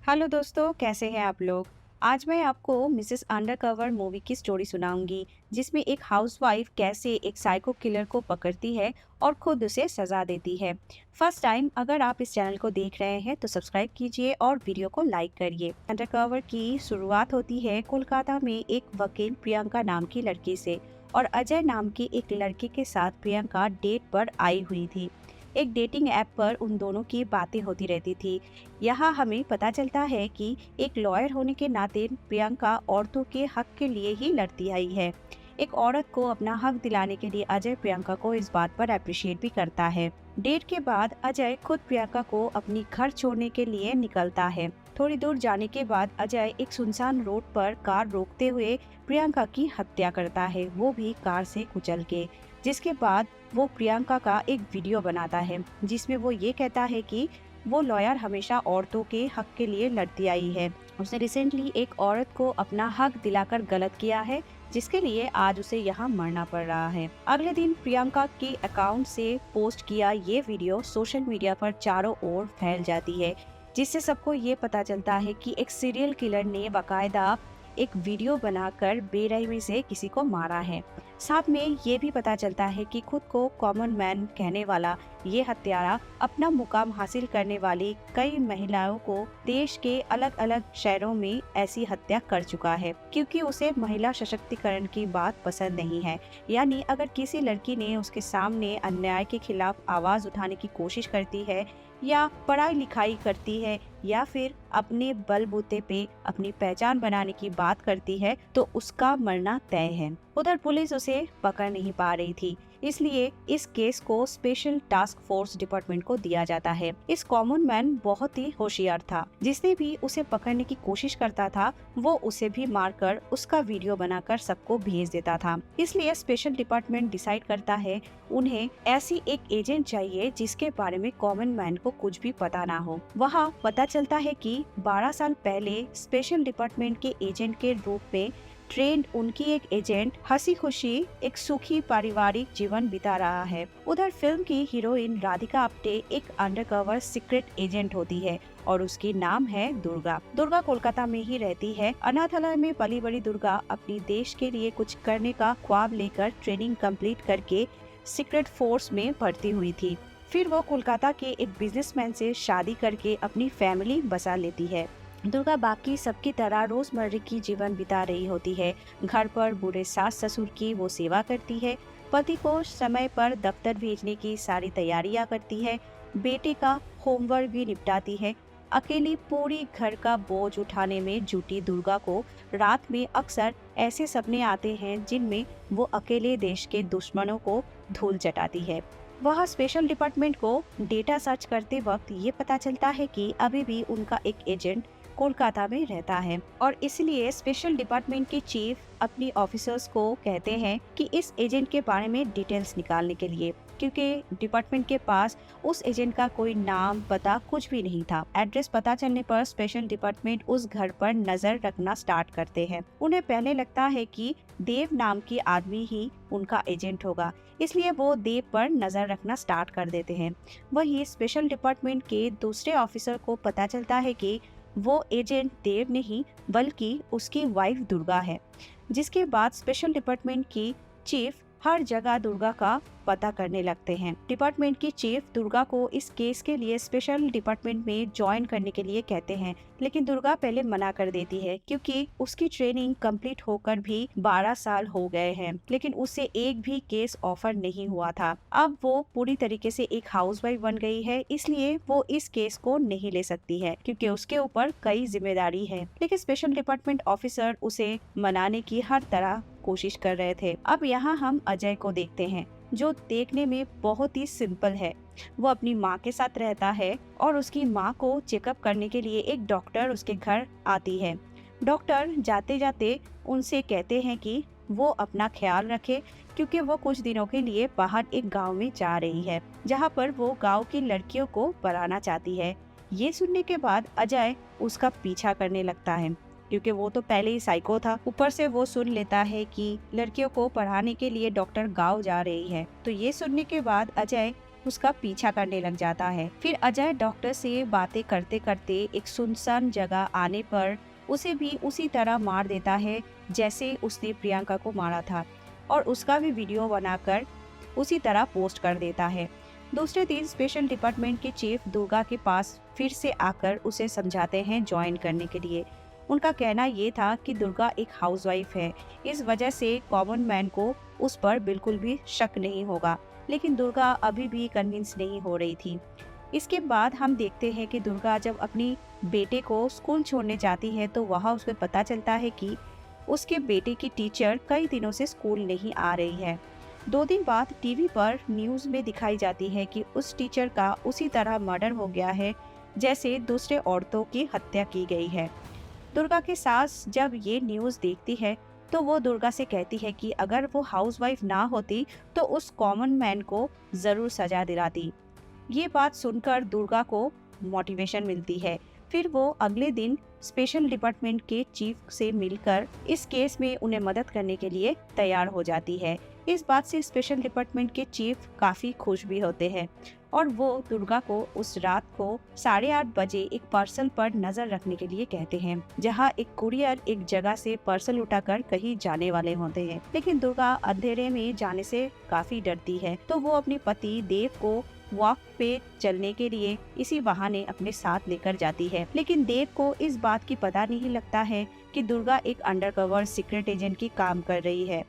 Hello दोस्तों, कैसे हैं आप लोग। आज मैं आपको मिसेस अंडरकवर मूवी की स्टोरी सुनाऊंगी, जिसमें एक हाउसवाइफ कैसे एक साइको किलर को पकड़ती है और खुद उसे सजा देती है। फर्स्ट टाइम अगर आप इस चैनल को देख रहे हैं तो सब्सक्राइब कीजिए और वीडियो को लाइक करिए। अंडरकवर की शुरुआत होती है कोलकाता में एक वकील प्रियंका नाम की लड़की से, और अजय नाम की एक लड़के के साथ प्रियंका डेट पर आई हुई थी। एक डेटिंग ऐप पर उन दोनों की बातें होती रहती थी। यहाँ हमें पता चलता है कि एक लॉयर होने के नाते प्रियंका औरतों के हक के लिए ही लड़ती आई है। एक औरत को अपना हक दिलाने के लिए अजय प्रियंका को इस बात पर अप्रिशिएट भी करता है। डेट के बाद अजय खुद प्रियंका को अपनी घर छोड़ने के लिए निकलता है। थोड़ी दूर जाने के बाद अजय एक सुनसान रोड पर कार रोकते हुए प्रियंका की हत्या करता है, वो भी कार से कुचल के। जिसके बाद वो प्रियंका का एक वीडियो बनाता है, जिसमें वो ये कहता है कि वो लॉयर हमेशा औरतों के हक के लिए लड़ती आई है। उसने रिसेंटली एक औरत को अपना हक दिलाकर गलत किया है, जिसके लिए आज उसे यहाँ मरना पड़ रहा है। अगले दिन प्रियंका के अकाउंट से पोस्ट किया ये वीडियो सोशल मीडिया पर चारों ओर फैल जाती है, जिससे सबको ये पता चलता है कि एक सीरियल किलर ने बाकायदा एक वीडियो बनाकर बेरहमी से किसी को मारा है। साथ में ये भी पता चलता है कि खुद को कॉमन मैन कहने वाला ये हत्यारा अपना मुकाम हासिल करने वाली कई महिलाओं को देश के अलग अलग शहरों में ऐसी हत्या कर चुका है, क्योंकि उसे महिला सशक्तिकरण की बात पसंद नहीं है। यानी अगर किसी लड़की ने उसके सामने अन्याय के खिलाफ आवाज उठाने की कोशिश करती है, या पढ़ाई लिखाई करती है, या फिर अपने बलबूते पे अपनी पहचान बनाने की बात करती है, तो उसका मरना तय है। उधर पुलिस उसे पकड़ नहीं पा रही थी, इसलिए इस केस को स्पेशल टास्क फोर्स डिपार्टमेंट को दिया जाता है। इस कॉमन मैन बहुत ही होशियार था, जिसने भी उसे पकड़ने की कोशिश करता था वो उसे भी मारकर उसका वीडियो बनाकर सबको भेज देता था। इसलिए स्पेशल डिपार्टमेंट डिसाइड करता है उन्हें ऐसी एक एजेंट चाहिए जिसके बारे में कॉमन मैन को कुछ भी पता ना हो। वहाँ पता चलता है कि 12 साल पहले स्पेशल डिपार्टमेंट के एजेंट के रूप में ट्रेंड उनकी एक एजेंट हंसी खुशी एक सुखी पारिवारिक जीवन बिता रहा है। उधर फिल्म की हीरोइन राधिका आप्टे एक अंडरकवर सीक्रेट एजेंट होती है, और उसकी नाम है दुर्गा। दुर्गा कोलकाता में ही रहती है। अनाथालय में पली बड़ी दुर्गा अपनी देश के लिए कुछ करने का ख्वाब लेकर ट्रेनिंग कंप्लीट करके सीक्रेट फोर्स में भर्ती हुई थी। फिर वो कोलकाता के एक बिजनेसमैन से शादी करके अपनी फैमिली बसा लेती है। दुर्गा बाकी सबकी तरह रोजमर्रा की जीवन बिता रही होती है। घर पर बूढ़े सास ससुर की वो सेवा करती है, पति को समय पर दफ्तर भेजने की सारी तैयारियां करती है, बेटे का होमवर्क भी निपटाती है। अकेली पूरी घर का बोझ उठाने में जुटी दुर्गा को रात में अक्सर ऐसे सपने आते हैं जिनमें वो अकेले देश के दुश्मनों को धूल चटाती है। वह स्पेशल डिपार्टमेंट को डेटा सर्च करते वक्त ये पता चलता है कि अभी भी उनका एक एजेंट कोलकाता में रहता है, और इसलिए स्पेशल डिपार्टमेंट के चीफ अपनी ऑफिसर्स को कहते हैं कि इस एजेंट के बारे में डिटेल्स निकालने के लिए, क्योंकि डिपार्टमेंट के पास उस एजेंट का कोई नाम पता कुछ भी नहीं था। एड्रेस पता चलने पर स्पेशल डिपार्टमेंट उस घर पर नजर रखना स्टार्ट करते हैं। उन्हें पहले लगता है कि देव नाम की आदमी ही उनका एजेंट होगा, इसलिए वो देव पर नजर रखना स्टार्ट कर देते हैं। वहीं स्पेशल डिपार्टमेंट के दूसरे ऑफिसर को पता चलता है कि वो एजेंट देव नहीं बल्कि उसकी वाइफ दुर्गा है। जिसके बाद स्पेशल डिपार्टमेंट की चीफ हर जगह दुर्गा का पता करने लगते हैं। डिपार्टमेंट की चीफ दुर्गा को इस केस के लिए स्पेशल डिपार्टमेंट में ज्वाइन करने के लिए कहते हैं, लेकिन दुर्गा पहले मना कर देती है, क्योंकि उसकी ट्रेनिंग कंप्लीट होकर भी 12 साल हो गए हैं, लेकिन उसे एक भी केस ऑफर नहीं हुआ था। अब वो पूरी तरीके से एक हाउसवाइफ बन गई है, इसलिए वो इस केस को नहीं ले सकती है, क्योंकि उसके ऊपर कई जिम्मेदारी है। लेकिन स्पेशल डिपार्टमेंट ऑफिसर उसे मनाने की हर तरह कोशिश कर रहे थे। अब यहाँ हम अजय को देखते हैं, जो देखने में बहुत ही सिंपल है। वो अपनी माँ के साथ रहता है, और उसकी माँ को चेकअप करने के लिए एक डॉक्टर उसके घर आती है। डॉक्टर जाते जाते उनसे कहते हैं कि वो अपना ख्याल रखे, क्योंकि वो कुछ दिनों के लिए बाहर एक गांव में जा रही है, जहाँ पर वो गांव की लड़कियों को पढ़ाना चाहती है। ये सुनने के बाद अजय उसका पीछा करने लगता है, क्योंकि वो तो पहले ही साइको था। ऊपर से वो सुन लेता है कि लड़कियों को पढ़ाने के लिए डॉक्टर गांव जा रही है। तो ये सुनने के बाद अजय उसका पीछा करने लग जाता है। फिर अजय डॉक्टर से बातें करते करते एक सुनसान जगह आने पर उसे भी उसी तरह मार देता है जैसे उसने प्रियंका को मारा था, और उसका भी वीडियो बनाकर उसी तरह पोस्ट कर देता है। दूसरे दिन स्पेशल डिपार्टमेंट के चीफ दुर्गा के पास फिर से आकर उसे समझाते हैं ज्वाइन करने के लिए। उनका कहना ये था कि दुर्गा एक हाउसवाइफ है, इस वजह से कॉमन मैन को उस पर बिल्कुल भी शक नहीं होगा, लेकिन दुर्गा अभी भी कन्विंस नहीं हो रही थी। इसके बाद हम देखते हैं कि दुर्गा जब अपनी बेटे को स्कूल छोड़ने जाती है तो वहाँ उसे पता चलता है कि उसके बेटे की टीचर कई दिनों से स्कूल नहीं आ रही है। 2 दिन बाद टीवी पर न्यूज़ में दिखाई जाती है कि उस टीचर का उसी तरह मर्डर हो गया है जैसे दूसरे औरतों की हत्या की गई है। दुर्गा की सास जब ये न्यूज़ देखती है तो वो दुर्गा से कहती है कि अगर वो हाउसवाइफ ना होती तो उस कॉमन मैन को जरूर सजा दिलाती। ये बात सुनकर दुर्गा को मोटिवेशन मिलती है। फिर वो अगले दिन स्पेशल डिपार्टमेंट के चीफ से मिलकर इस केस में उन्हें मदद करने के लिए तैयार हो जाती है। इस बात से स्पेशल डिपार्टमेंट के चीफ काफी खुश भी होते हैं और वो दुर्गा को उस रात को 8:30 बजे एक पार्सल पर नजर रखने के लिए कहते हैं, जहां एक कुरियर एक जगह से पार्सल उठाकर कहीं जाने वाले होते हैं। लेकिन दुर्गा अंधेरे में जाने से काफी डरती है, तो वो अपने पति देव को वॉक पे चलने के लिए इसी बहाने अपने साथ लेकर जाती है। लेकिन देव को इस बात की पता नहीं लगता है कि दुर्गा एक अंडरकवर सीक्रेट एजेंट की काम कर रही है।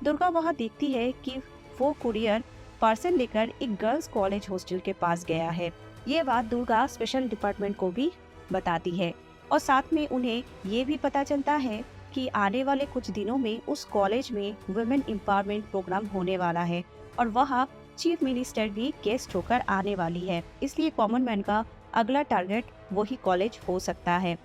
दुर्गा वहाँ देखती है कि वो कुरियर पार्सल लेकर एक गर्ल्स कॉलेज हॉस्टल के पास गया है। ये बात दुर्गा स्पेशल डिपार्टमेंट को भी बताती है और साथ में उन्हें ये भी पता चलता है कि आने वाले कुछ दिनों में उस कॉलेज में वुमेन एम्पावरमेंट प्रोग्राम होने वाला है और वहाँ चीफ मिनिस्टर भी गेस्ट होकर आने वाली है। इसलिए कॉमन मैन का अगला टारगेट वही कॉलेज हो सकता है।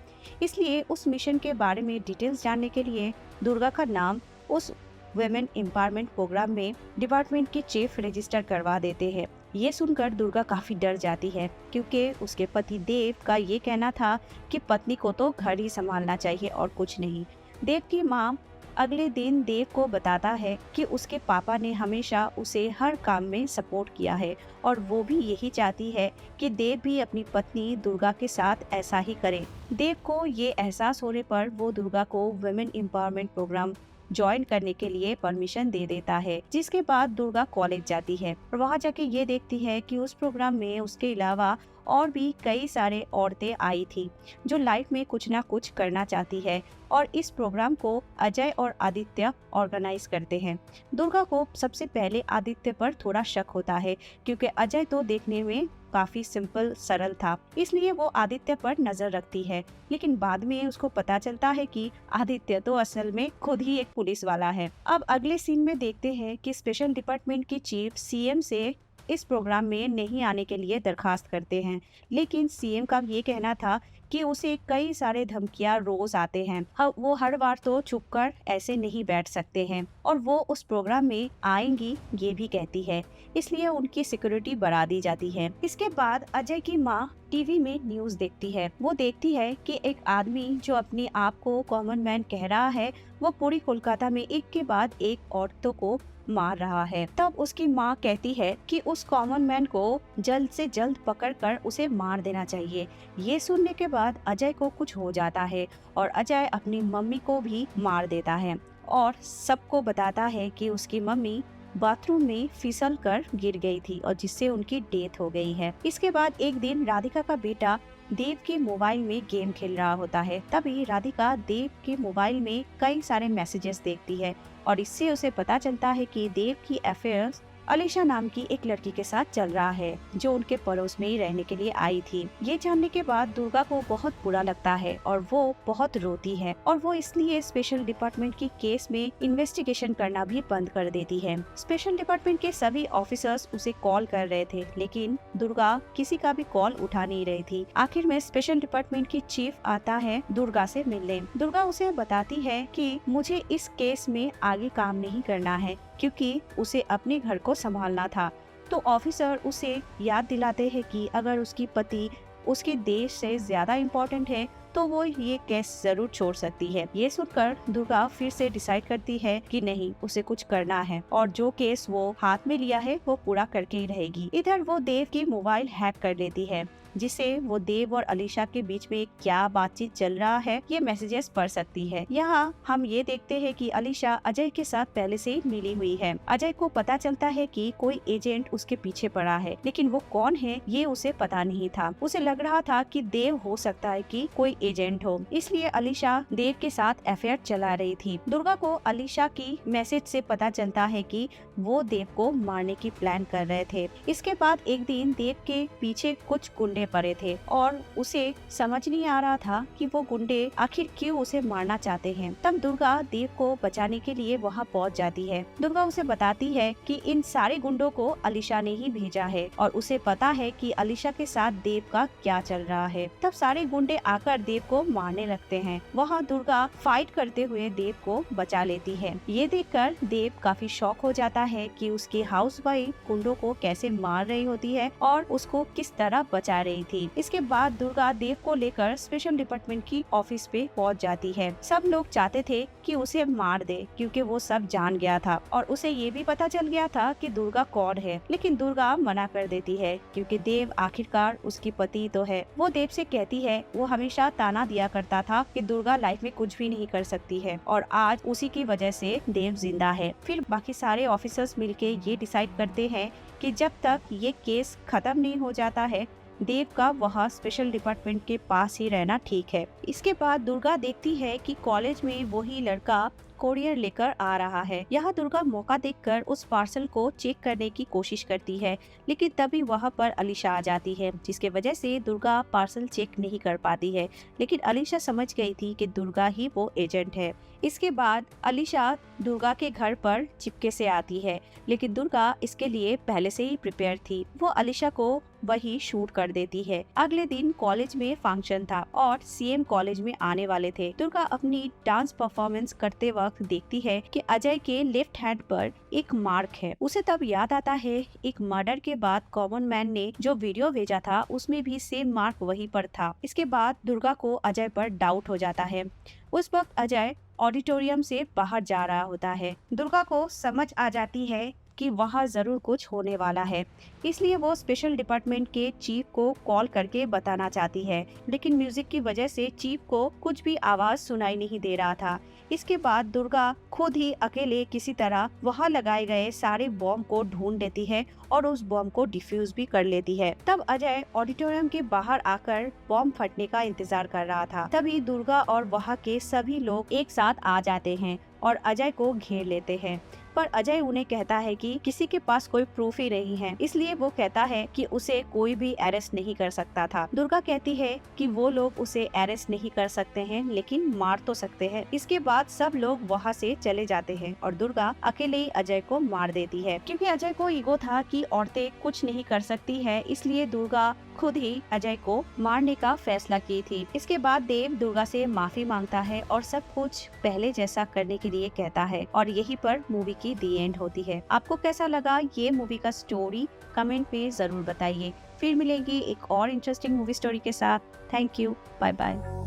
इसलिए उस मिशन के बारे में डिटेल्स जानने के लिए दुर्गा का नाम उस वुमेन एम्पावरमेंट प्रोग्राम में डिपार्टमेंट के चीफ रजिस्टर करवा देते हैं। ये सुनकर दुर्गा काफी डर जाती है, क्योंकि उसके पति देव का ये कहना था कि पत्नी को तो घर ही संभालना चाहिए और कुछ नहीं। देव की माँ अगले दिन देव को बताता है कि उसके पापा ने हमेशा उसे हर काम में सपोर्ट किया है और वो भी यही चाहती है कि देव भी अपनी पत्नी दुर्गा के साथ ऐसा ही करे। देव को ये एहसास होने पर वो दुर्गा को वुमेन एम्पावरमेंट प्रोग्राम ज्वाइन करने के लिए परमिशन दे देता है, जिसके बाद दुर्गा कॉलेज जाती है और वहाँ जाके ये देखती है कि उस प्रोग्राम में उसके अलावा और भी कई सारे औरतें आई थी जो लाइफ में कुछ ना कुछ करना चाहती है, और इस प्रोग्राम को अजय और आदित्य ऑर्गेनाइज करते हैं। दुर्गा को सबसे पहले आदित्य पर थोड़ा शक होता है, क्योंकि अजय तो देखने में काफी सिंपल सरल था, इसलिए वो आदित्य पर नजर रखती है। लेकिन बाद में उसको पता चलता है कि आदित्य तो असल में खुद ही एक पुलिस वाला है। अब अगले सीन में देखते हैं कि स्पेशल डिपार्टमेंट की चीफ सीएम से इस प्रोग्राम में नहीं आने के लिए दरखास्त करते हैं, लेकिन सीएम का ये कहना था कि उसे कई सारे धमकियां रोज आते हैं, वो हर बार तो छुपकर ऐसे नहीं बैठ सकते हैं और वो उस प्रोग्राम में आएंगी ये भी कहती है, इसलिए उनकी सिक्योरिटी बढ़ा दी जाती है। इसके बाद अजय की माँ टीवी में न्यूज देखती है। वो देखती है कि एक आदमी जो अपने आप को कॉमन मैन कह रहा है, वो पूरी कोलकाता में एक के बाद एक औरतों को मार रहा है। तब उसकी माँ कहती है कि उस कॉमन मैन को जल्द से जल्द पकड़कर उसे मार देना चाहिए। ये सुनने के बाद अजय को कुछ हो जाता है और अजय अपनी मम्मी को भी मार देता है और सबको बताता है कि उसकी मम्मी बाथरूम में फिसल कर गिर गई थी और जिससे उनकी डेथ हो गई है। इसके बाद एक दिन राधिका का बेटा देव के मोबाइल में गेम खेल रहा होता है। तभी राधिका देव के मोबाइल में कई सारे मैसेजेस देखती है और इससे उसे पता चलता है कि देव की अफेयर अलीशा नाम की एक लड़की के साथ चल रहा है, जो उनके पड़ोस में ही रहने के लिए आई थी। ये जानने के बाद दुर्गा को बहुत बुरा लगता है और वो बहुत रोती है और वो इसलिए स्पेशल डिपार्टमेंट की केस में इन्वेस्टिगेशन करना भी बंद कर देती है। स्पेशल डिपार्टमेंट के सभी ऑफिसर्स उसे कॉल कर रहे थे, लेकिन दुर्गा किसी का भी कॉल उठा नहीं रही थी। आखिर में स्पेशल डिपार्टमेंट की चीफ आता है दुर्गा से मिलने। दुर्गा उसे बताती है कि मुझे इस केस में आगे काम नहीं करना है, क्योंकि उसे अपने घर को संभालना था। तो ऑफिसर उसे याद दिलाते हैं कि अगर उसकी पति उसके देश से ज्यादा इम्पोर्टेंट है तो वो ये केस जरूर छोड़ सकती है। ये सुनकर दुर्गा फिर से डिसाइड करती है कि नहीं, उसे कुछ करना है और जो केस वो हाथ में लिया है वो पूरा करके ही रहेगी। इधर वो देव की मोबाइल हैक कर लेती है, जिसे वो देव और अलीशा के बीच में क्या बातचीत चल रहा है ये मैसेजेस पढ़ सकती है। यहाँ हम ये देखते हैं कि अलीशा अजय के साथ पहले से मिली हुई है। अजय को पता चलता है कि कोई एजेंट उसके पीछे पड़ा है, लेकिन वो कौन है ये उसे पता नहीं था। उसे लग रहा था कि देव हो सकता है कि कोई एजेंट हो, इसलिए अलीशा देव के साथ अफेयर चला रही थी। दुर्गा को अलीशा की मैसेज से पता चलता है कि वो देव को मारने की प्लान कर रहे थे। इसके बाद एक दिन देव के पीछे कुछ गुंडे पड़े थे और उसे समझ नहीं आ रहा था कि वो गुंडे आखिर क्यों उसे मारना चाहते हैं। तब दुर्गा देव को बचाने के लिए वहाँ पहुँच जाती है। दुर्गा उसे बताती है कि इन सारे गुंडों को अलीशा ने ही भेजा है और उसे पता है कि अलीशा के साथ देव का क्या चल रहा है। तब सारे गुंडे आकर देव को मारने लगते हैं। वहाँ दुर्गा फाइट करते हुए देव को बचा लेती है। ये देखकर देव काफी शॉक हो जाता है कि उसकी हाउसवाइफ गुंडों को कैसे मार रही होती है और उसको किस तरह बचा रही थी। इसके बाद दुर्गा देव को लेकर स्पेशल डिपार्टमेंट की ऑफिस पे पहुंच जाती है। सब लोग चाहते थे कि उसे मार दे क्योंकि वो सब जान गया था और उसे ये भी पता चल गया था कि दुर्गा कौन है, लेकिन दुर्गा मना कर देती है क्योंकि देव आखिरकार उसकी पति तो है। वो देव से कहती है वो हमेशा ताना दिया करता था कि दुर्गा लाइफ में कुछ भी नहीं कर सकती है और आज उसी की वजह से देव जिंदा है। फिर बाकी सारे ऑफिसर्स मिलके ये डिसाइड करते हैं कि जब तक ये केस खत्म नहीं हो जाता है देव का वहाँ स्पेशल डिपार्टमेंट के पास ही रहना ठीक है। इसके बाद दुर्गा देखती है कि कॉलेज में वही लड़का कोरियर लेकर आ रहा है। यहाँ दुर्गा मौका देखकर उस पार्सल को चेक करने की कोशिश करती है, लेकिन तभी वहाँ पर अलीशा आ जाती है, जिसके वजह से दुर्गा पार्सल चेक नहीं कर पाती है। लेकिन अलीशा समझ गई थी कि दुर्गा ही वो एजेंट है। इसके बाद अलीशा दुर्गा के घर पर चिपके से आती है, लेकिन दुर्गा इसके लिए पहले से ही प्रिपेयर थी। वो अलीशा को वही शूट कर देती है। अगले दिन कॉलेज में फंक्शन था और सीएम कॉलेज में आने वाले थे। दुर्गा अपनी डांस परफॉर्मेंस करते वक्त देखती है कि अजय के लेफ्ट हैंड पर एक मार्क है। उसे तब याद आता है एक मर्डर के बाद कॉमन मैन ने जो वीडियो भेजा था उसमें भी सेम मार्क वहीं पर था। इसके बाद दुर्गा को अजय पर डाउट हो जाता है। उस वक्त अजय ऑडिटोरियम से बाहर जा रहा होता है। दुर्गा को समझ आ जाती है कि वहाँ जरूर कुछ होने वाला है, इसलिए वो स्पेशल डिपार्टमेंट के चीफ को कॉल करके बताना चाहती है, लेकिन म्यूजिक की वजह से चीफ को कुछ भी आवाज सुनाई नहीं दे रहा था। इसके बाद दुर्गा खुद ही अकेले किसी तरह वहाँ लगाए गए सारे बॉम्ब को ढूंढ लेती है और उस बॉम्ब को डिफ्यूज भी कर लेती है। तब अजय ऑडिटोरियम के बाहर आकर बॉम्ब फटने का इंतजार कर रहा था। तभी दुर्गा और वहाँ के सभी लोग एक साथ आ जाते हैं और अजय को घेर लेते हैं, पर अजय उन्हें कहता है कि किसी के पास कोई प्रूफ ही नहीं है, इसलिए वो कहता है कि उसे कोई भी अरेस्ट नहीं कर सकता था। दुर्गा कहती है कि वो लोग उसे अरेस्ट नहीं कर सकते हैं, लेकिन मार तो सकते हैं। इसके बाद सब लोग वहाँ से चले जाते हैं और दुर्गा अकेले ही अजय को मार देती है। क्योंकि अजय को ईगो था कि औरतें कुछ नहीं कर सकती है, इसलिए दुर्गा खुद ही अजय को मारने का फैसला की थी। इसके बाद देव दुर्गा से माफी मांगता है और सब कुछ पहले जैसा करने के लिए कहता है और यहीं पर मूवी की दी एंड होती है। आपको कैसा लगा ये मूवी का स्टोरी कमेंट में जरूर बताइए। फिर मिलेंगे एक और इंटरेस्टिंग मूवी स्टोरी के साथ। Thank you, bye bye.